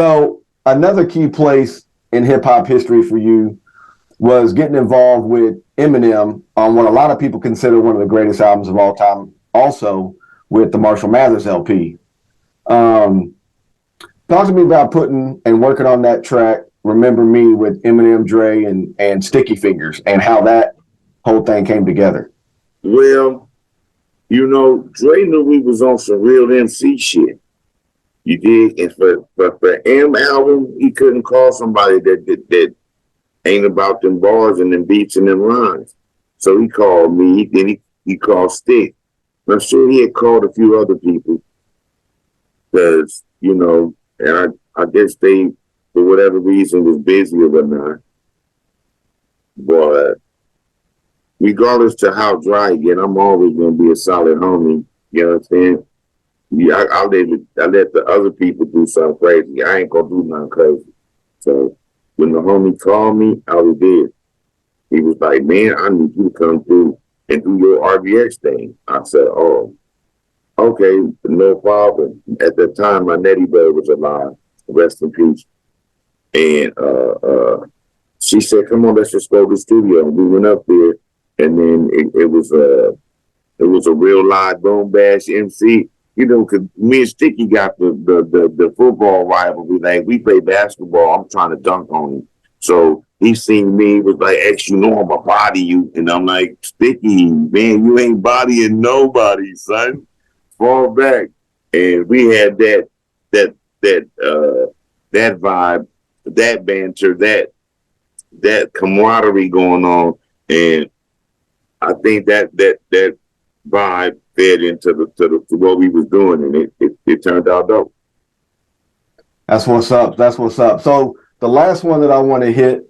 So another key place in hip hop history for you was getting involved with Eminem on what a lot of people consider one of the greatest albums of all time, also with the Marshall Mathers LP. Talk to me about putting and working on that track, Remember Me, with Eminem, Dre, and Sticky Fingers, and how that whole thing came together. Well, Dre knew we was on some real MC shit. You did, and for M album, he couldn't call somebody that ain't about them bars and them beats and them lines. So he called me, then he called Stick. And I'm sure he had called a few other people because, and I guess they, for whatever reason, was busy or whatnot. But regardless to how dry I get, I'm always going to be a solid homie. You know what I'm saying? Yeah, I let the other people do something crazy. I ain't going to do nothing crazy. So when the homie called me, I was there. He was like, man, I need you to come through and do your RBX thing. I said, oh, okay, no problem. At that time, my Nettie brother was alive. Rest in peace. And she said, come on, let's just go to the studio. And we went up there, and then it was a real live boom bash MC. Because me and Sticky got the football rivalry. Like, we play basketball. I'm trying to dunk on him. So he seen me, was like, X, I'm going to body you. And I'm like, Sticky, man, you ain't bodying nobody, son. Fall back. And we had that vibe, that banter, that camaraderie going on. And I think that vibe fed into to what we was doing, and it turned out dope. That's what's up. So the last one that I want to hit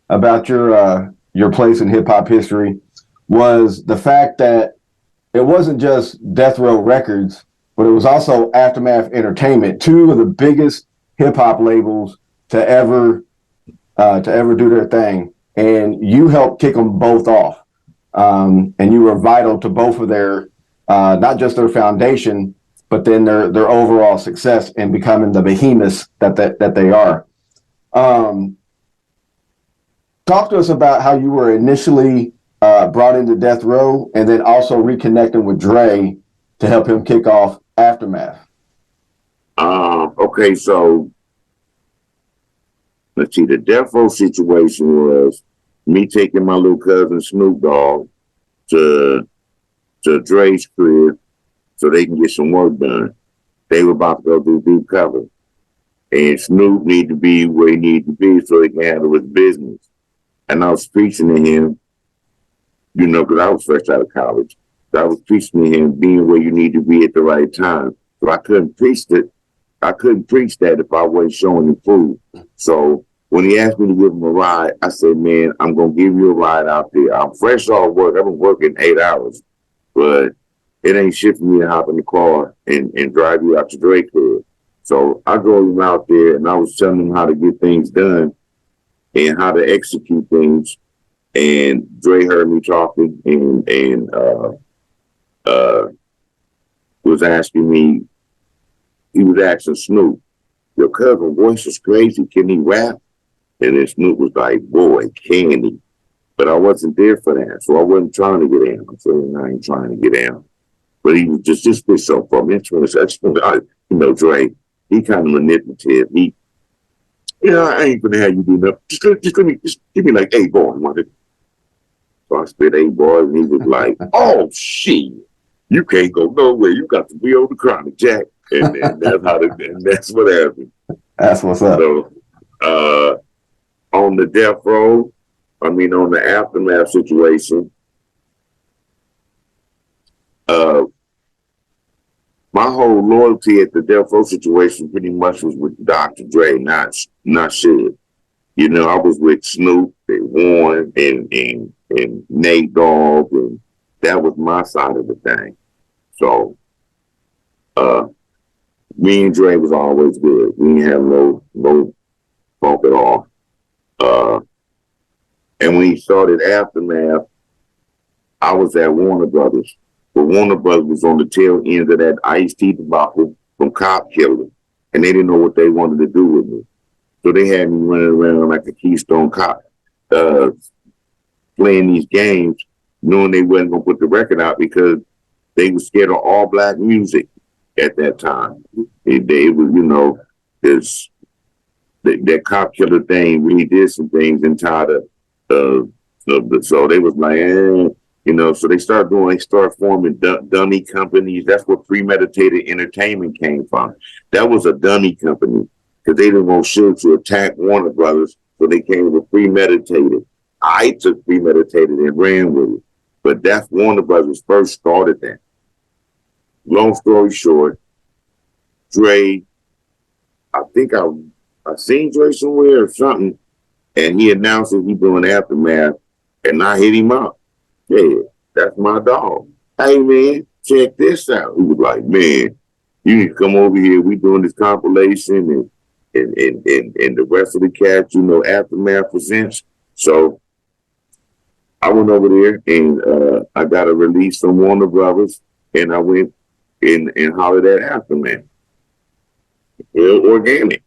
about your place in hip hop history was the fact that it wasn't just Death Row Records, but it was also Aftermath Entertainment, two of the biggest hip hop labels to ever do their thing, and you helped kick them both off, and you were vital to both of their not just their foundation, but then their overall success in becoming the behemoths that they are. Talk to us about how you were initially brought into Death Row, and then also reconnecting with Dre to help him kick off Aftermath. Okay, so let's see. The Death Row situation was me taking my little cousin Snoop Dogg to Dre's crib so they can get some work done. They were about to go do deep cover. And Snoop needed to be where he needed to be so he can handle his business. And I was preaching to him, because I was fresh out of college. So I was preaching to him being where you need to be at the right time. So I couldn't preach that. I couldn't preach that if I wasn't showing him food. So when he asked me to give him a ride, I said, man, I'm going to give you a ride out there. I'm fresh off work. I've been working 8 hours. But it ain't shit for me to hop in the car and drive you out to Dre crib. So I drove him out there, and I was telling him how to get things done and how to execute things. And Dre heard me talking and was asking me, he was asking Snoop, your cousin voice is crazy, can he rap? And then Snoop was like, boy, can he? But I wasn't there for that, so I wasn't trying to get down. So I ain't trying to get down. But he was just this so far. Dre, he kind of manipulative. I ain't gonna have you do nothing. Just give me like 8 bars. So I spit 8 bars, and he was like, oh shit, you can't go nowhere. You got to be on the chronic, Jack. And that's what happened. That's what's up. So on the Death Row, on the Aftermath situation, my whole loyalty at the Death Row situation pretty much was with Dr. Dre, not shit. I was with Snoop and Warren and Nate Dogg, and that was my side of the thing. So me and Dre was always good. We didn't have no bump at all. And when he started Aftermath, I was at Warner Brothers. But Warner Brothers was on the tail end of that Ice-T debacle from Cop Killer. and they didn't know what they wanted to do with me. So they had me running around like a Keystone Cop, playing these games, knowing they wasn't gonna put the record out because they were scared of all black music at that time. They was, you know, this that cop killer thing really did some things and tired of so they was like, you know, so they start forming dummy companies. That's where Premeditated Entertainment came from. That was a dummy company because they didn't want shit to attack Warner Brothers, so they came with Premeditated. I took Premeditated and ran with it, but that's Warner Brothers first started that. Long story short, Dre, I think I seen Dre somewhere or something, and he announced that he doing Aftermath, and I hit him up. Yeah, that's my dog. Hey man, check this out. He was like, man, you need to come over here. We doing this compilation and the rest of the cats, you know, Aftermath presents. So I went over there and I got a release from Warner Brothers, and I went and hollered at Aftermath. Real organic.